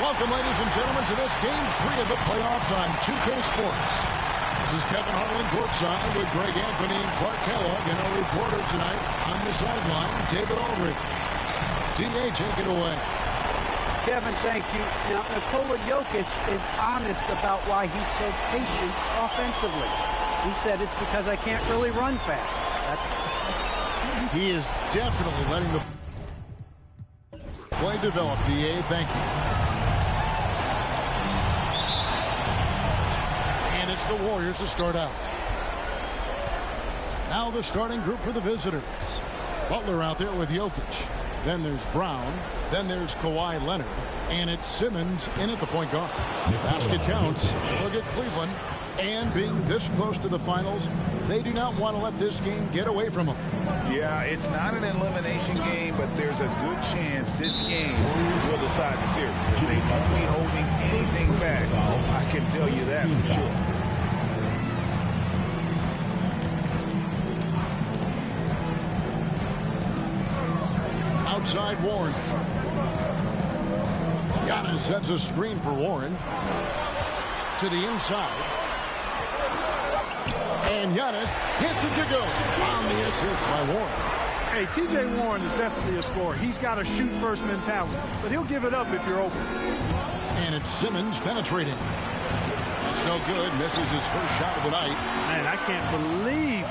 Welcome, ladies and gentlemen, to this Game 3 of the playoffs on 2K Sports. This is Kevin Harlan courtside with Greg Anthony and Clark Kellogg, and our reporter tonight on the sideline, David Aldridge. D.A., take it away. Kevin, thank you. Now, Nikola Jokic is honest about why he's so patient offensively. He said it's because I can't really run fast. He is definitely letting the play develop, D.A. Thank you. And it's the Warriors to start out. Now the starting group for the visitors. Butler out there with Jokic. Then there's Brown. Then there's Kawhi Leonard. And it's Simmons in at the point guard. Basket counts. Look at Cleveland. And being this close to the finals, they do not want to let this game get away from them. Yeah, it's not an elimination game, but there's a good chance this game will decide the series. They won't be holding anything back. I can tell you that for sure. Outside Warren. Giannis sets a screen for Warren. To the inside. And Giannis hits it to go on the assist by Warren. Hey, T.J. Warren is definitely a scorer. He's got a shoot-first mentality, but he'll give it up if you're open. And it's Simmons penetrating. That's no good. Misses his first shot of the night. Man, I can't believe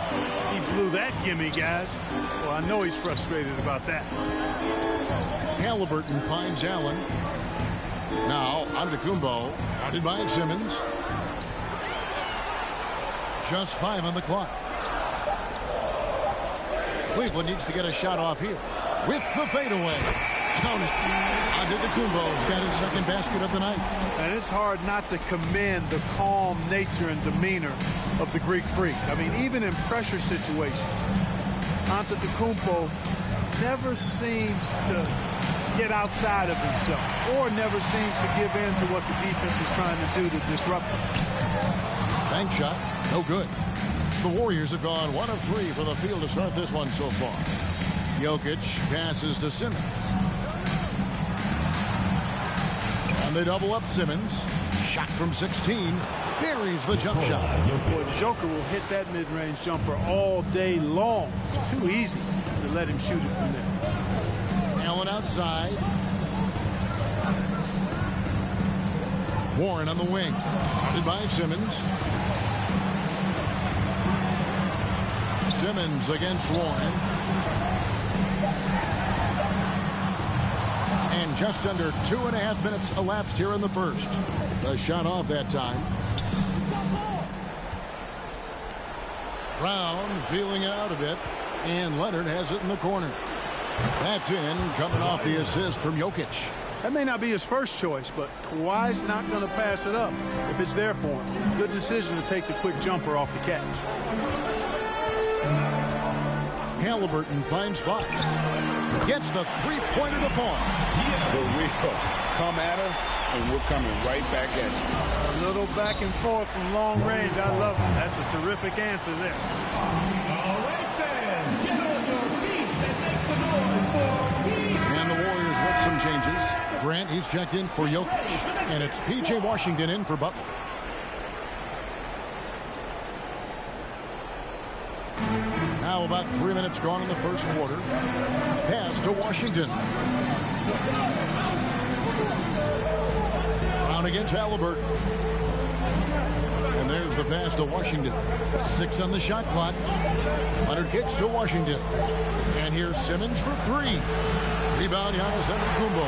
he blew that gimme, guys. Well, I know he's frustrated about that. Halliburton finds Allen. Now, Antetokounmpo, guarded by Simmons. Just 5 on the clock. Cleveland needs to get a shot off here. With the fadeaway. Count it. Antetokounmpo's got his second basket of the night. And it's hard not to commend the calm nature and demeanor of the Greek Freak. I mean, even in pressure situations, Antetokounmpo never seems to get outside of himself or never seems to give in to what the defense is trying to do to disrupt him. Bank shot. No good. The Warriors have gone 1 of 3 from the field to start this one so far. Jokic passes to Simmons. And they double up Simmons. Shot from 16. Buries the jump shot. Boy, Joker will hit that mid-range jumper all day long. Too easy to let him shoot it from there. Allen outside. Warren on the wing. Guarded by Simmons. Simmons against Warren. And just under 2.5 minutes elapsed here in the first. The shot off that time. Brown feeling it out a bit. And Leonard has it in the corner. That's in, coming off the assist from Jokic. That may not be his first choice, but Kawhi's not going to pass it up if it's there for him. Good decision to take the quick jumper off the catch. Halliburton finds Fox. Gets the three-pointer to fall. The real come at us, and we're coming right back at you. A little back and forth from long range. I love it. That's a terrific answer there. All right, fans, get on your feet and make some noise for T.J. And the Warriors with some changes. Grant, he's checked in for Jokic. And it's P.J. Washington in for Butler. Now about 3 minutes gone in the first quarter. Pass to Washington. Brown against Halliburton. And there's the pass to Washington. 6 on the shot clock. Leonard kicks to Washington. And here's Simmons for 3. Rebound, Giannis Antetokounmpo.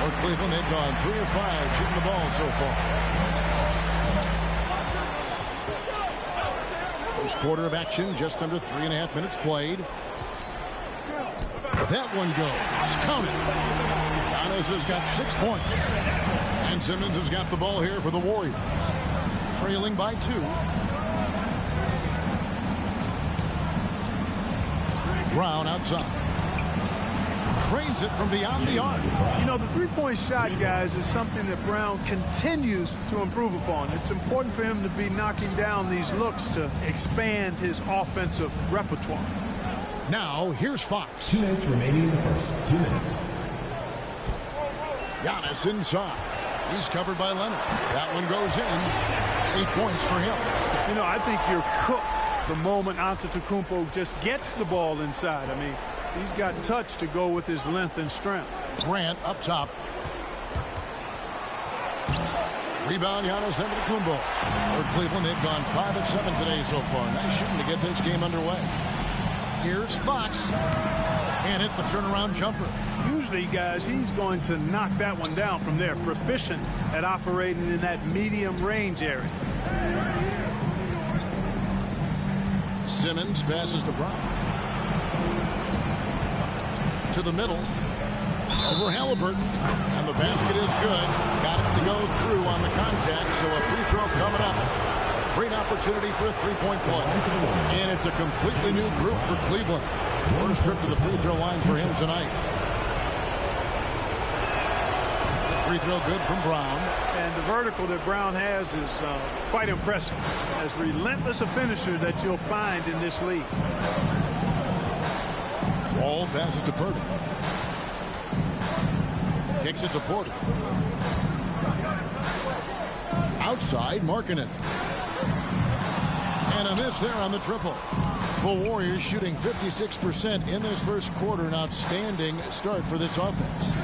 For Cleveland, they've gone 3 of 5 shooting the ball so far. First quarter of action, just under 3.5 minutes played. That one goes. Count it. Giannis has got 6 points. And Simmons has got the ball here for the Warriors. Trailing by 2. Brown outside. Trains it from beyond the arc. You know, the three-point shot, guys, is something that Brown continues to improve upon. It's important for him to be knocking down these looks to expand his offensive repertoire. Now, here's Fox. 2 minutes remaining in the first. 2 minutes. Giannis inside. He's covered by Leonard. That one goes in. 8 points for him. You know, I think you're cooked the moment Antetokounmpo just gets the ball inside. I mean, he's got touch to go with his length and strength. Grant up top. Rebound, Giannis Antetokounmpo. For Cleveland, they've gone 5 of 7 today so far. Nice shooting to get this game underway. Here's Fox. Can't hit the turnaround jumper. Usually, guys, he's going to knock that one down from there. Proficient at operating in that medium range area. Simmons passes to Brown. To the middle. Over Halliburton. And the basket is good. Got it to go through on the contact, so a free throw coming up. Great opportunity for a three-point play. And it's a completely new group for Cleveland. First trip to the free throw line for him tonight. The free throw good from Brown. And the vertical that Brown has is quite impressive. As relentless a finisher that you'll find in this league. Ball passes to Purdy. Kicks it to Porter. Outside, Markkanen. And a miss there on the triple. The Warriors shooting 56% in this first quarter. An outstanding start for this offense.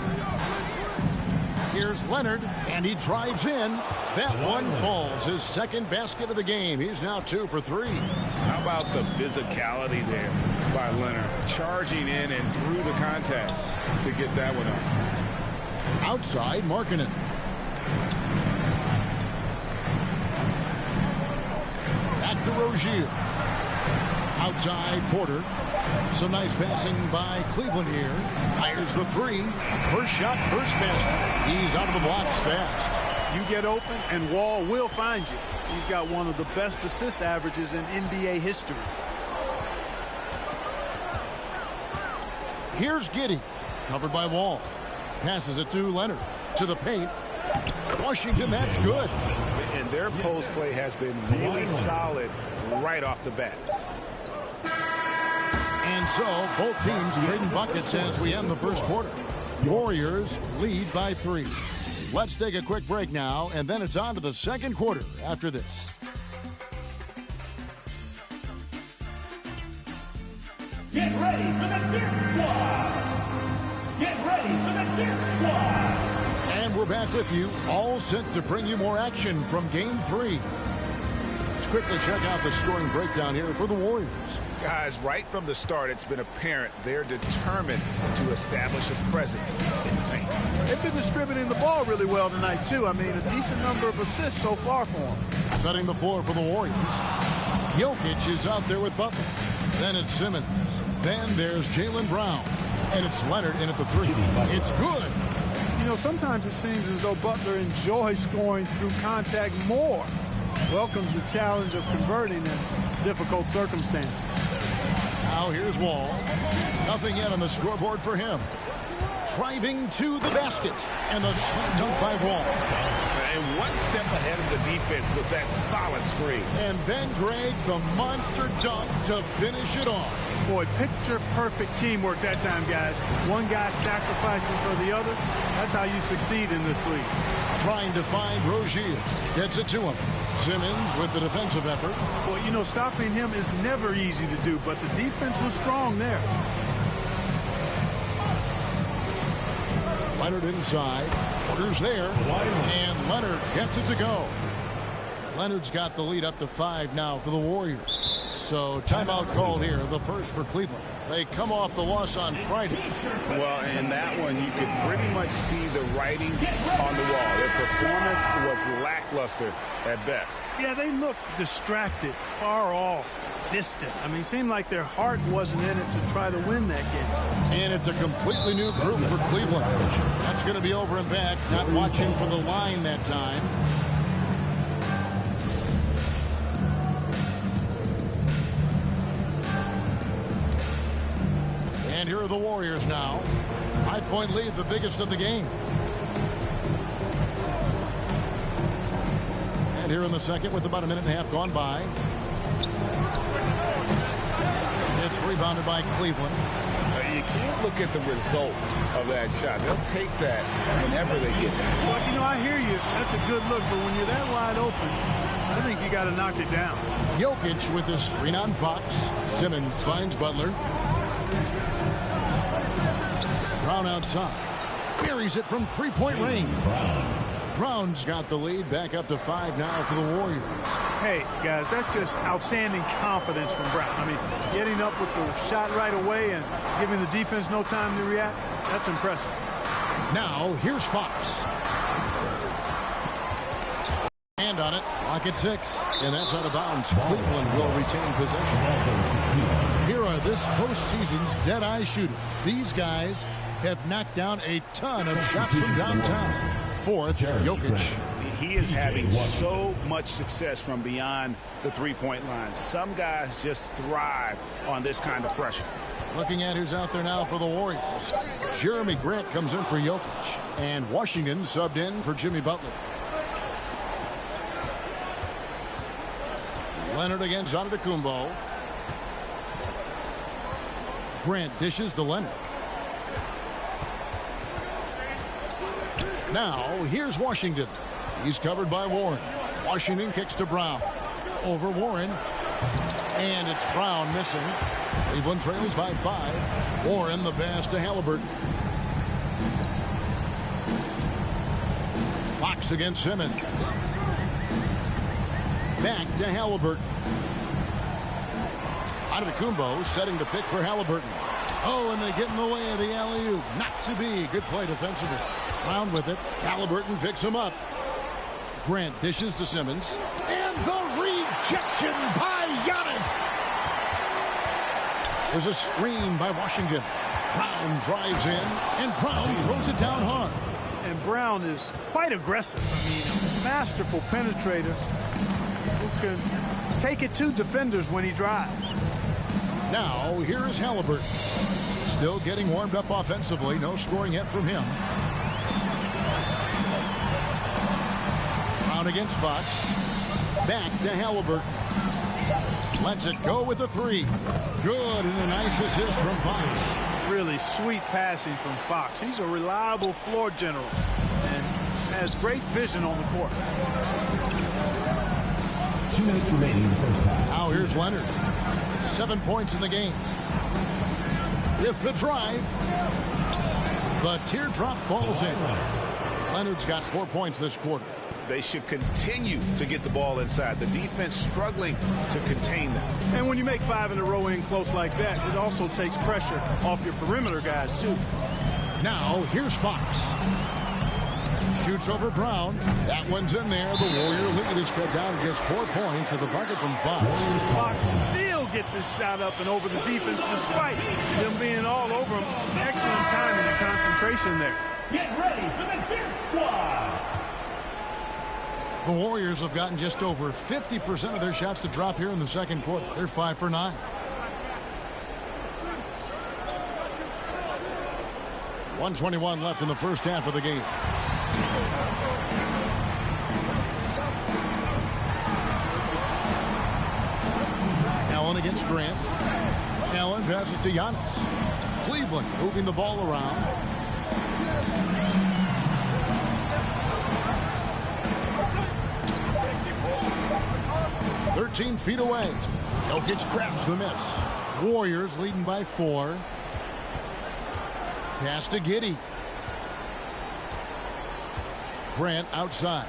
Here's Leonard, and he drives in. That one falls. His second basket of the game. He's now 2 for 3. How about the physicality there by Leonard? Charging in and through the contact to get that one up. Outside, Markkanen. Back to Rozier. Outside, Porter. Some nice passing by Cleveland here. Fires the 3. First shot, first basket. He's out of the blocks fast. You get open, and Wall will find you. He's got one of the best assist averages in NBA history. Here's Giddey. Covered by Wall. Passes it to Leonard. To the paint. Washington, that's good. And their post play has been really solid right off the bat. And so, both teams trading buckets as we end the first quarter. Warriors lead by 3. Let's take a quick break now, and then it's on to the second quarter after this. Get ready for the Dip Squad! Get ready for the Dip Squad! And we're back with you, all set to bring you more action from Game 3. Let's quickly check out the scoring breakdown here for the Warriors. Guys, right from the start, it's been apparent they're determined to establish a presence in the paint. They've been distributing the ball really well tonight, too. I mean, a decent number of assists so far for them. Setting the floor for the Warriors. Jokic is out there with Butler. Then it's Simmons. Then there's Jaylen Brown. And it's Leonard in at the 3. It's good. You know, sometimes it seems as though Butler enjoys scoring through contact more. Welcomes the challenge of converting in difficult circumstances. Now here's Wall. Nothing yet on the scoreboard for him. Driving to the basket. And the slam dunk by Wall. And one step ahead of the defense with that solid screen. And then, Greg, the monster dunk to finish it off. Boy, picture-perfect teamwork that time, guys. One guy sacrificing for the other. That's how you succeed in this league. Trying to find Rozier. Gets it to him. Simmons with the defensive effort. Well, you know, stopping him is never easy to do, but the defense was strong there. Leonard inside. Porter's there. And Leonard gets it to go. Leonard's got the lead up to 5 now for the Warriors. So timeout called here, the first for Cleveland. They come off the loss on Friday. Well, in that one, you could pretty much see the writing on the wall. Their performance was lackluster at best. Yeah, they looked distracted, far off, distant. I mean, it seemed like their heart wasn't in it to try to win that game. And it's a completely new group for Cleveland. That's going to be over and back, not watching for the line that time. And here are the Warriors now. 5-point lead, the biggest of the game. And here in the second with about a minute and a half gone by. It's rebounded by Cleveland. And you can't look at the result of that shot. They'll take that whenever they get it. Well, you know, I hear you. That's a good look, but when you're that wide open, I think you got to knock it down. Jokic with a screen on Fox. Simmons finds Butler. Brown outside. Buries it from three-point range. Brown's got the lead back up to 5 now for the Warriors. Hey, guys, that's just outstanding confidence from Brown. I mean, getting up with the shot right away and giving the defense no time to react, that's impressive. Now, here's Fox. Hand on it. Lock at 6. And that's out of bounds. Cleveland will retain possession. Here are this postseason's dead-eye shooters. These guys have knocked down a ton of shots from downtown. Fourth, Jokic. He is having so much success from beyond the three-point line. Some guys just thrive on this kind of pressure. Looking at who's out there now for the Warriors. Jeremy Grant comes in for Jokic. And Washington subbed in for Jimmy Butler. Leonard against Antetokounmpo. Grant dishes to Leonard. Now, here's Washington. He's covered by Warren. Washington kicks to Brown. Over Warren. And it's Brown missing. Cleveland trails by 5. Warren the pass to Halliburton. Fox against Simmons. Back to Halliburton. Antetokounmpo setting the pick for Halliburton. Oh, and they get in the way of the alley-oop. Not to be. Good play defensively. Brown with it. Halliburton picks him up. Grant dishes to Simmons. And the rejection by Giannis. There's a screen by Washington. Brown drives in, and Brown throws it down hard. And Brown is quite aggressive. I mean, a masterful penetrator who can take it to defenders when he drives. Now, here is Halliburton. Still getting warmed up offensively. No scoring yet from him. Brown against Fox. Back to Halliburton. Lets it go with a 3. Good, and a nice assist from Fox. Really sweet passing from Fox. He's a reliable floor general and has great vision on the court. 2 minutes remaining in the first half. Now here's Leonard. 7 points in the game. With the drive, the teardrop falls in. Leonard's got 4 points this quarter. They should continue to get the ball inside. The defense struggling to contain them. And when you make 5 in a row in close like that, it also takes pressure off your perimeter guys, too. Now, here's Fox. Shoots over Brown. That one's in there. The Warrior lead is cut down to just 4 points with a bucket from Fox. Fox still gets his shot up and over the defense despite them being all over him. Excellent timing and concentration there. Get ready for the Death Squad. The Warriors have gotten just over 50% of their shots to drop here in the second quarter. They're 5 for 9. .121 left in the first half of the game. Allen against Grant. Allen passes to Giannis. Cleveland moving the ball around. 13 feet away. Jokic grabs the miss. Warriors leading by 4. Pass to Giddey. Grant outside.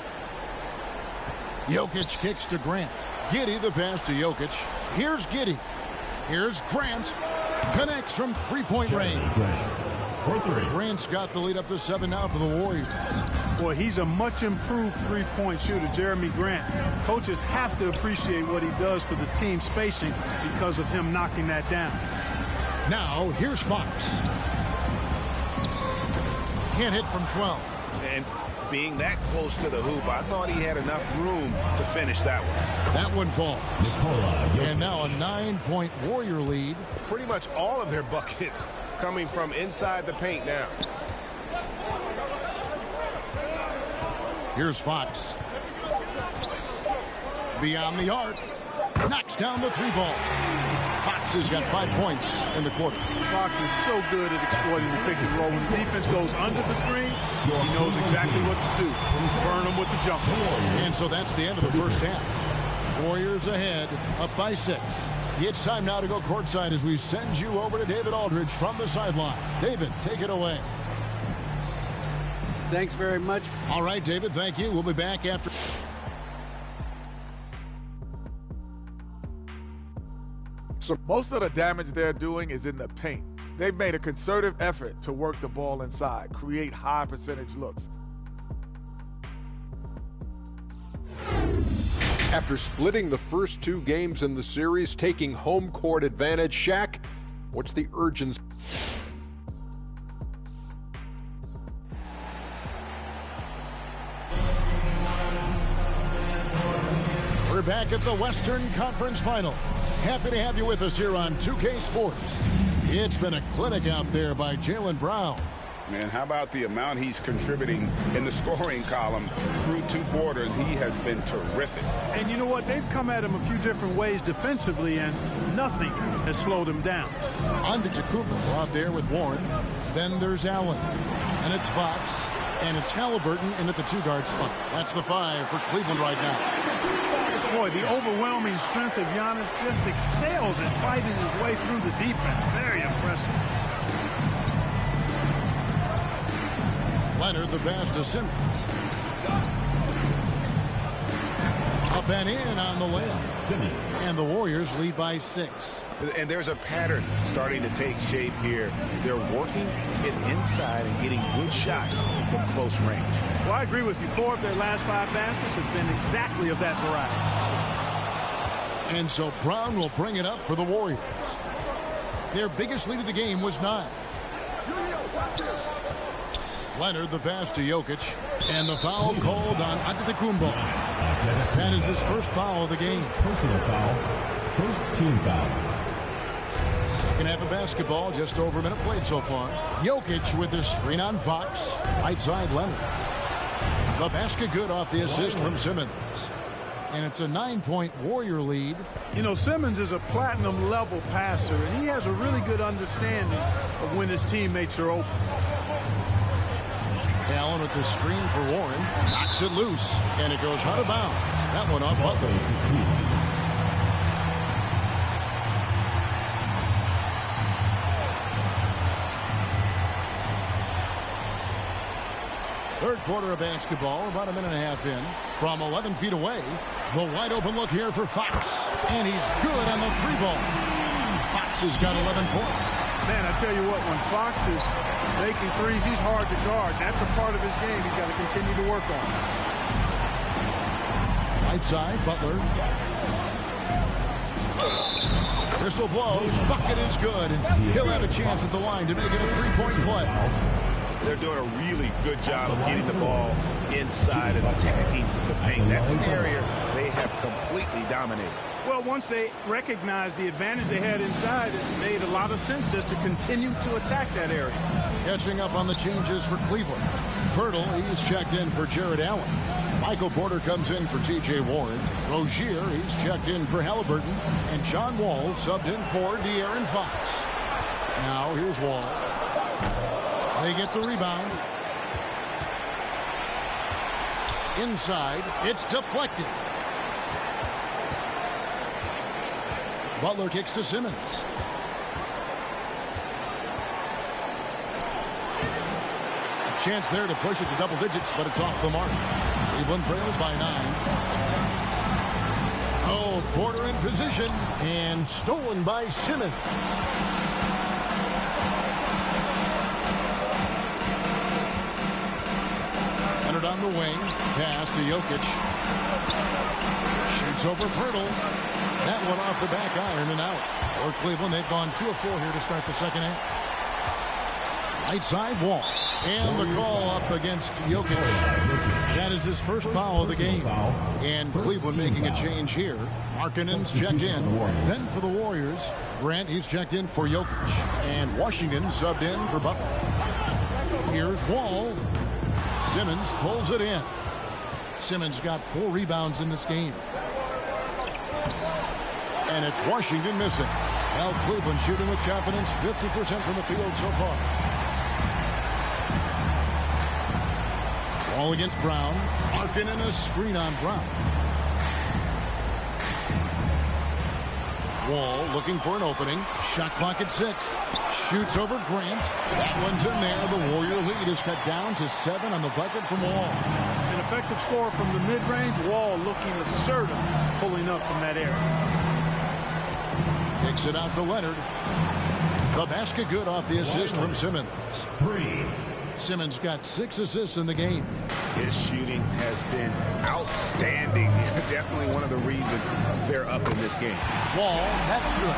Jokic kicks to Grant. Giddey the pass to Jokic. Here's Giddey. Here's Grant. Connects from three-point range. Grant's got the lead up to 7 now for the Warriors. Boy, he's a much improved three-point shooter, Jeremy Grant. Coaches have to appreciate what he does for the team spacing because of him knocking that down. Now, here's Fox. Can't hit from 12. And being that close to the hoop, I thought he had enough room to finish that one. That one falls. And now a 9-point Warrior lead. Pretty much all of their buckets coming from inside the paint now. Here's Fox. Beyond the arc. Knocks down the 3 ball. Fox has got 5 points in the quarter. Fox is so good at exploiting the pick and roll. When the defense goes under the screen, he knows exactly what to do. Burn them with the jumper. And so that's the end of the first half. Warriors ahead, up by 6. It's time now to go courtside as we send you over to David Aldridge from the sideline. David, take it away. Thanks very much. All right, David, thank you. We'll be back after. So most of the damage they're doing is in the paint. They've made a concerted effort to work the ball inside, create high percentage looks. After splitting the first 2 games in the series, taking home court advantage, Shaq, what's the urgency? We're back at the Western Conference Finals. Happy to have you with us here on 2K Sports. It's been a clinic out there by Jaylen Brown. And how about the amount he's contributing in the scoring column through 2 quarters? He has been terrific. And you know what? They've come at him a few different ways defensively, and nothing has slowed him down. Antetokounmpo out there with Warren. Then there's Allen. And it's Fox. And it's Halliburton in at the 2-guard spot. That's the 5 for Cleveland right now. Boy, the overwhelming strength of Giannis just excels at fighting his way through the defense. Very impressive. Leonard, the pass to Simmons. Up and in on the layup. And the Warriors lead by 6. And there's a pattern starting to take shape here. They're working it inside and getting good shots from close range. Well, I agree with you. 4 of their last 5 baskets have been exactly of that variety. And so Brown will bring it up for the Warriors. Their biggest lead of the game was 9. Leonard, the pass to Jokic, and the foul called on Antetokounmpo. That is his first foul of the game. Personal foul. First team foul. Second half of basketball, just over a minute played so far. Jokic with his screen on Fox. Right side, Leonard. The basket good off the assist from Simmons. And it's a 9-point Warrior lead. You know, Simmons is a platinum-level passer, and he has a really good understanding of when his teammates are open. Allen with the screen for Warren. Knocks it loose, and it goes out of bounds. That one off Butler. Third quarter of basketball, about a minute and a half in. From 11 feet away, the wide open look here for Fox. And he's good on the 3-ball. Fox has got 11 points. Man, I tell you what, when Fox is making threes, he's hard to guard. That's a part of his game he's got to continue to work on. Right side, Butler. Whistle blows. Bucket is good. And he'll have a chance at the line to make it a 3-point play. They're doing a really good job of getting the ball inside and attacking the paint. That's an area they have completely dominated. Well, once they recognized the advantage they had inside, it made a lot of sense just to continue to attack that area. Catching up on the changes for Cleveland. Pirtle, he's checked in for Jared Allen. Michael Porter comes in for T.J. Warren. Rozier, he's checked in for Halliburton. And John Wall subbed in for De'Aaron Fox. Now, here's Wall. They get the rebound. Inside, it's deflected. Butler kicks to Simmons. A chance there to push it to double digits, but it's off the mark. Cleveland trails by 9. Oh, Porter in position and stolen by Simmons. Leonard on the wing. Pass to Jokic. Shoots over Pirtle. That one off the back iron and out. For Cleveland, they've gone 2 of 4 here to start the second half. Right side, Wall. And the call up against Jokic. That is his first foul of the game. And Cleveland making a change here. Markkanen's checked in. Then for the Warriors, Grant, he's checked in for Jokic. And Washington subbed in for Butler. Here's Wall. Simmons pulls it in. Simmons got 4 rebounds in this game. And it's Washington missing. Well, Cleveland shooting with confidence, 50% from the field so far. Ball against Brown. Arkin in a screen on Brown. Wall looking for an opening. Shot clock at 6. Shoots over Grant. That one's in there. The Warrior lead is cut down to 7 on the bucket from Wall. An effective score from the mid-range. Wall looking assertive, pulling up from that area. Kicks it out to Leonard. The basket good off the assist from Simmons. 3. Simmons got 6 assists in the game. His shooting has been outstanding. Definitely one of the reasons they're up in this game. Wall, that's good.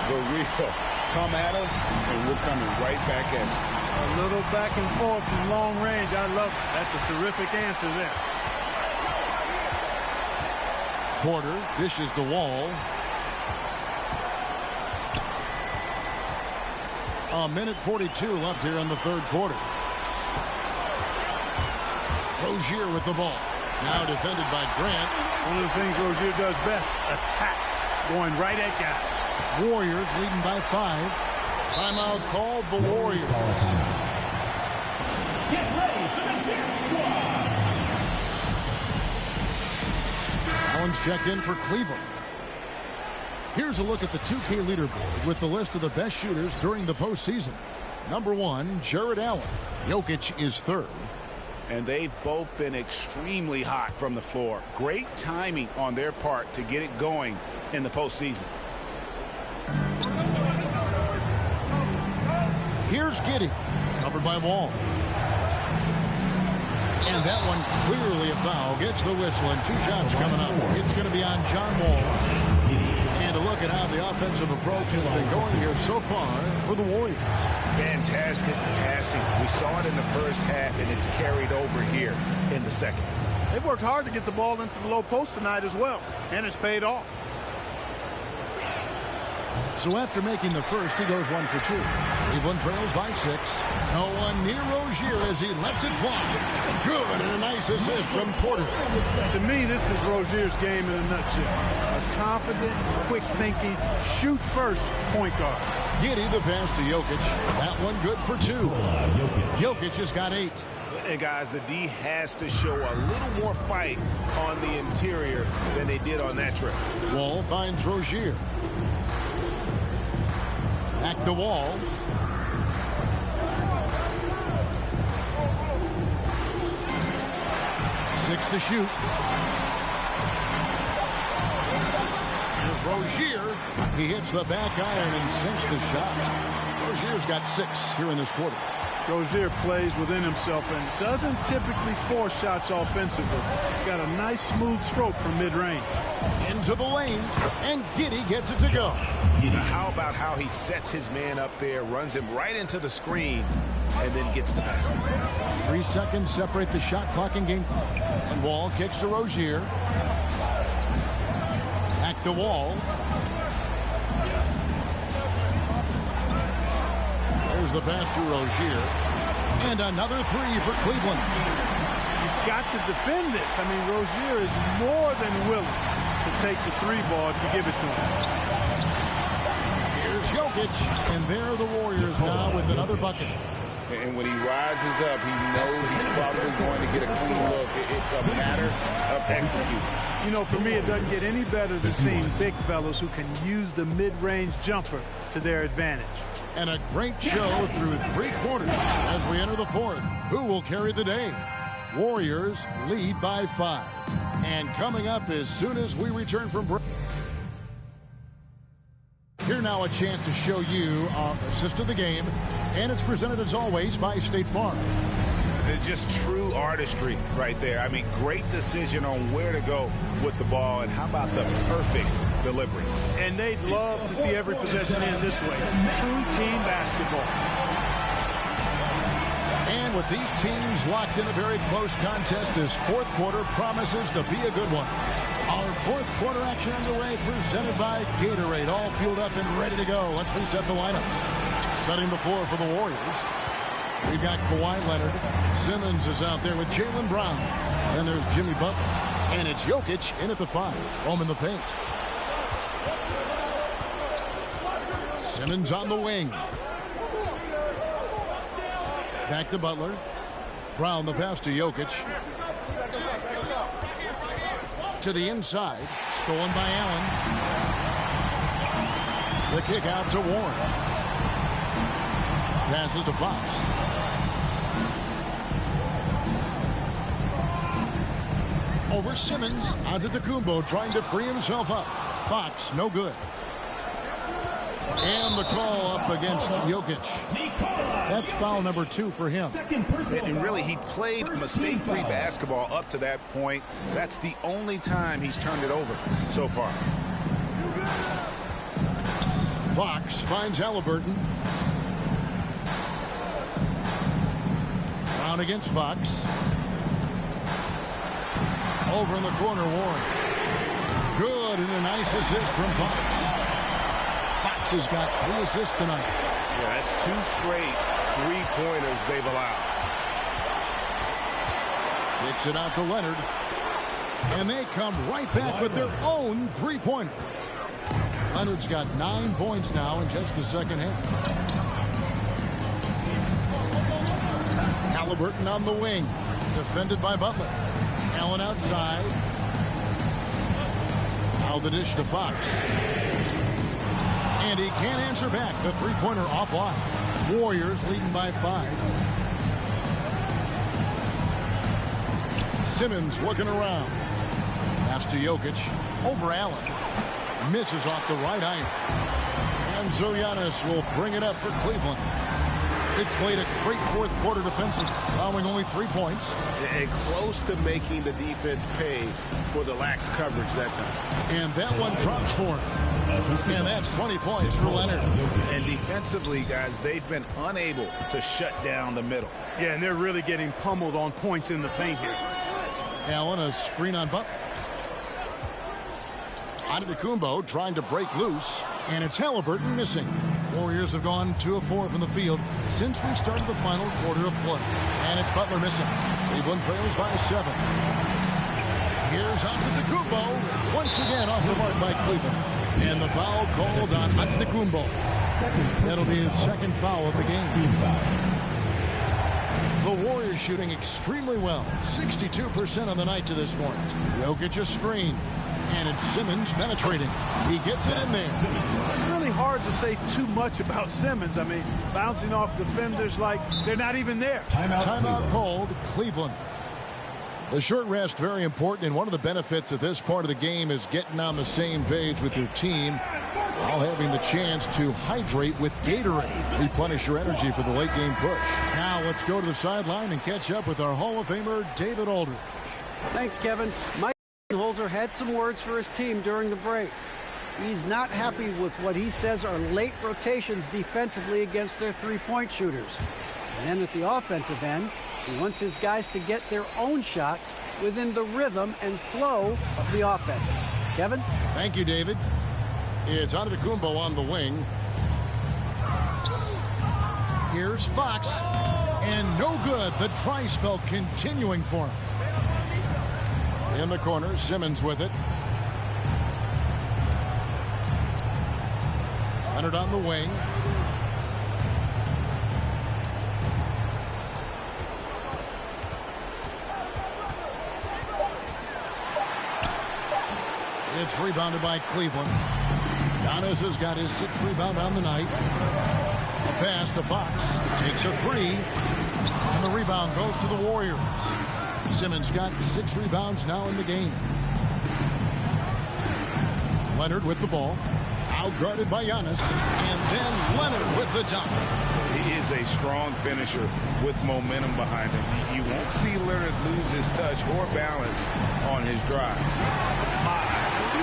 For real. Come at us, and we're coming right back at you. A little back and forth from long range. I love it. That's a terrific answer there. Porter dishes the Wall. A minute 42 left here in the third quarter. Rozier with the ball. Now defended by Grant. One of the things Rozier does best, attack. Going right at guys. Warriors leading by 5. Timeout called the Warriors. Get ready for the dance squad. Allen's checked in for Cleveland. Here's a look at the 2K leaderboard with the list of the best shooters during the postseason. Number 1, Jared Allen. Jokic is 3rd. And they've both been extremely hot from the floor. Great timing on their part to get it going in the postseason. Here's Giddey, covered by Wall. And that one clearly a foul. Gets the whistle, and 2 shots coming up. It's going to be on John Wall. And a look at how the offensive approach has been going here so far for the Warriors. Fantastic passing. We saw it in the first half, and it's carried over here in the second. They've worked hard to get the ball into the low post tonight as well, and it's paid off. So after making the first, he goes 1 for 2. Cleveland trails by 6. No one near Rozier as he lets it fly. Good, and a nice assist from Porter. To me, this is Rozier's game in a nutshell. A confident, quick-thinking, shoot-first point guard. Giddey the pass to Jokic. That one good for 2. Jokic has got 8. And guys, the D has to show a little more fight on the interior than they did on that trip. Wall finds Rozier. Back to Wall. Six to shoot. Here's Rozier. He hits the back iron and sinks the shot. Rozier's got 6 here in this quarter. Rozier plays within himself and doesn't typically force shots offensively. He's got a nice smooth stroke from mid-range. Into the lane, and Giddey gets it to go. Now, how about how he sets his man up there, runs him right into the screen, and then gets the basket. 3 seconds separate the shot clock and game clock. And Wall kicks to Rozier. Back to Wall. There's the pass to Rozier. And another 3 for Cleveland. You've got to defend this. I mean, Rozier is more than willing to take the 3 ball if you give it to him. Here's Jokic, and there are the Warriors now with another bucket. And when he rises up, he knows he's probably going to get a clean look. It's a matter of executing. You know, for me, it doesn't get any better than seeing big fellas who can use the mid-range jumper to their advantage. And a great show through 3 quarters as we enter the 4th. Who will carry the day? Warriors lead by 5. And coming up as soon as we return from break. Here now a chance to show you our assist of the game. And it's presented as always by State Farm. It's just true artistry right there. I mean, great decision on where to go with the ball. And how about the perfect delivery? And they'd love to see every possession end this way. True team basketball. And with these teams locked in a very close contest, this 4th quarter promises to be a good one. Our 4th quarter action underway, presented by Gatorade. All fueled up and ready to go. Let's reset the lineups. Setting the floor for the Warriors. We've got Kawhi Leonard. Simmons is out there with Jaylen Brown. Then there's Jimmy Butler. And it's Jokic in at the 5. Home in the paint. Simmons on the wing. Back to Butler. Brown the pass to Jokic. To the inside. Stolen by Allen. The kick out to Warren. Passes to Fox. Over Simmons. Antetokounmpo trying to free himself up. Fox, no good. And the call up against Jokic. That's foul number 2 for him. And really, he played mistake-free basketball up to that point. That's the only time he's turned it over so far. Fox finds Halliburton. Brown against Fox. Over in the corner, Warren. Good, and a nice assist from Fox. Fox has got 3 assists tonight. Yeah, that's 2 straight three-pointers they've allowed. Kicks it out to Leonard. And they come right back with their own three-pointer. Leonard's got 9 points now in just the second half. Halliburton on the wing. Defended by Butler. Allen outside. Now the dish to Fox. And he can't answer back. The three-pointer offline. Warriors leading by 5. Simmons looking around. Pass to Jokic. Over Allen. Misses off the right iron. And so Giannis will bring it up for Cleveland. They played a great fourth quarter defensive, allowing only 3 points. And close to making the defense pay for the lax coverage that time. And that one drops for him. And that's 20 points for Leonard. And defensively, guys, they've been unable to shut down the middle. Yeah, and they're really getting pummeled on points in the paint here. Allen, a screen on Butler. Antetokounmpo trying to break loose, and it's Halliburton missing. Warriors have gone 2 of 4 from the field since we started the final quarter of play. And it's Butler missing. Cleveland trails by 7. Here's Antetokounmpo, once again off the mark by Cleveland. And the foul called on Antetokounmpo. That'll be his second foul of the game. The Warriors shooting extremely well. 62% on the night to this point. Jokic a screen. And it's Simmons penetrating. He gets it in there. It's really hard to say too much about Simmons. I mean, bouncing off defenders like they're not even there. Timeout called, Cleveland. The short rest, very important, and one of the benefits of this part of the game is getting on the same page with your team while having the chance to hydrate with Gatorade. Replenish your energy for the late game push. Now let's go to the sideline and catch up with our Hall of Famer, David Aldridge. Thanks, Kevin. Mike Holzer had some words for his team during the break. He's not happy with what he says are late rotations defensively against their three-point shooters. And then at the offensive end, he wants his guys to get their own shots within the rhythm and flow of the offense. Kevin? Thank you, David. It's Antetokounmpo on the wing. Here's Fox. And no good. The dry spell continuing for him. In the corner, Simmons with it. Leonard on the wing. It's rebounded by Cleveland. Giannis has got his 6th rebound on the night. A pass to Fox. Takes a 3. And the rebound goes to the Warriors. Simmons got 6 rebounds now in the game. Leonard with the ball. Outguarded by Giannis. And then Leonard with the dunk. He is a strong finisher with momentum behind him. You won't see Leonard lose his touch or balance on his drive. My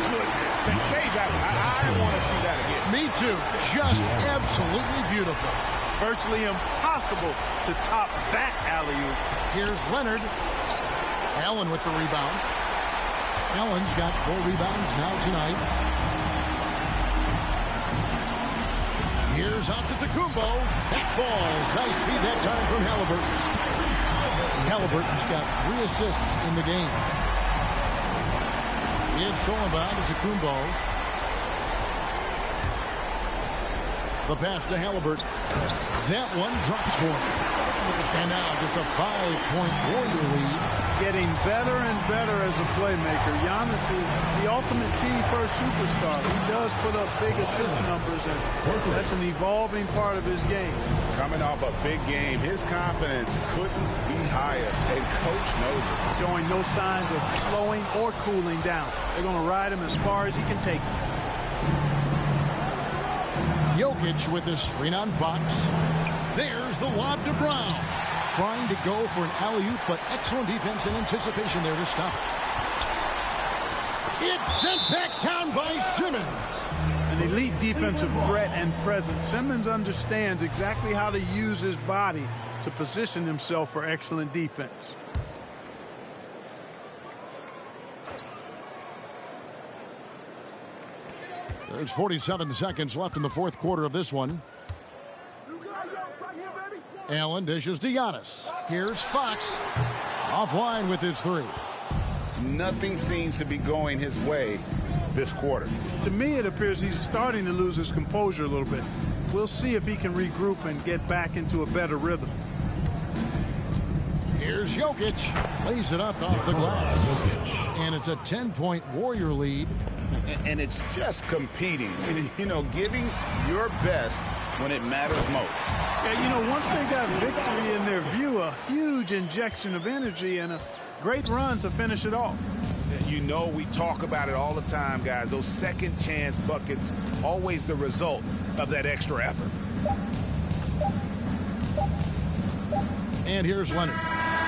goodness. Save that one. I want to see that again. Me too. Just absolutely beautiful. Virtually impossible to top that alley-oop. Here's Leonard. Allen with the rebound. Allen's got 4 rebounds now tonight. Here's Antetokounmpo. That falls. Nice feed that time from Halliburton. Halliburton's got 3 assists in the game. It's all about Antetokounmpo. The pass to Halliburton. That one drops for him. And now just a 5-point Warrior lead. Getting better and better as a playmaker. Giannis is the ultimate team-first superstar. He does put up big assist numbers, and that's an evolving part of his game. Coming off a big game, his confidence couldn't be higher, and Coach knows it. Showing no signs of slowing or cooling down. They're going to ride him as far as he can take him. Jokic with his screen on Fox. There's the lob to Brown. Trying to go for an alley-oop, but excellent defense and anticipation there to stop it. It's sent back down by Simmons. An elite defensive threat and presence. Simmons understands exactly how to use his body to position himself for excellent defense. There's 47 seconds left in the fourth quarter of this one. Allen dishes to Giannis. Here's Fox. Offline with his three. Nothing seems to be going his way this quarter. To me, it appears he's starting to lose his composure a little bit. We'll see if he can regroup and get back into a better rhythm. Here's Jokic. Lays it up off the glass. And it's a 10-point Warrior lead. And it's just competing, you know, giving your best when it matters most. Yeah, you know, once they got victory in their view, a huge injection of energy and a great run to finish it off. You know, we talk about it all the time, guys. Those second chance buckets, always the result of that extra effort. And here's Leonard.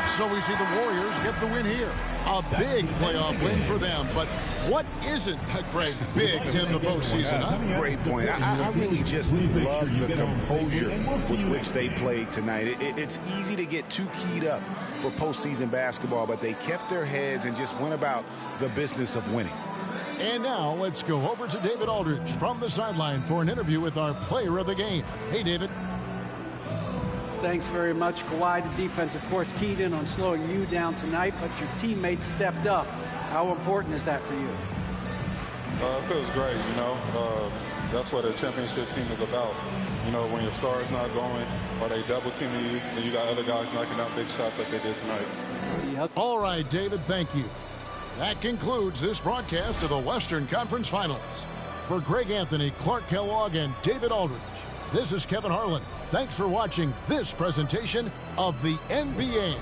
So we see the Warriors get the win here. A big playoff win for them. But what isn't, Craig, big in the postseason? Huh? Great point. I really just love the composure with which they played tonight. It's easy to get too keyed up for postseason basketball, but they kept their heads and just went about the business of winning. And now let's go over to David Aldridge from the sideline for an interview with our player of the game. Hey, David. Thanks very much, Kawhi. The defense, of course, keyed in on slowing you down tonight, but your teammates stepped up. How important is that for you? It feels great, you know. That's what a championship team is about. You know, when your star's not going or they double teaming you, and you got other guys knocking down big shots like they did tonight. Yep. All right, David, thank you. That concludes this broadcast of the Western Conference Finals. For Greg Anthony, Clark Kellogg, and David Aldridge, this is Kevin Harlan. Thanks for watching this presentation of the NBA.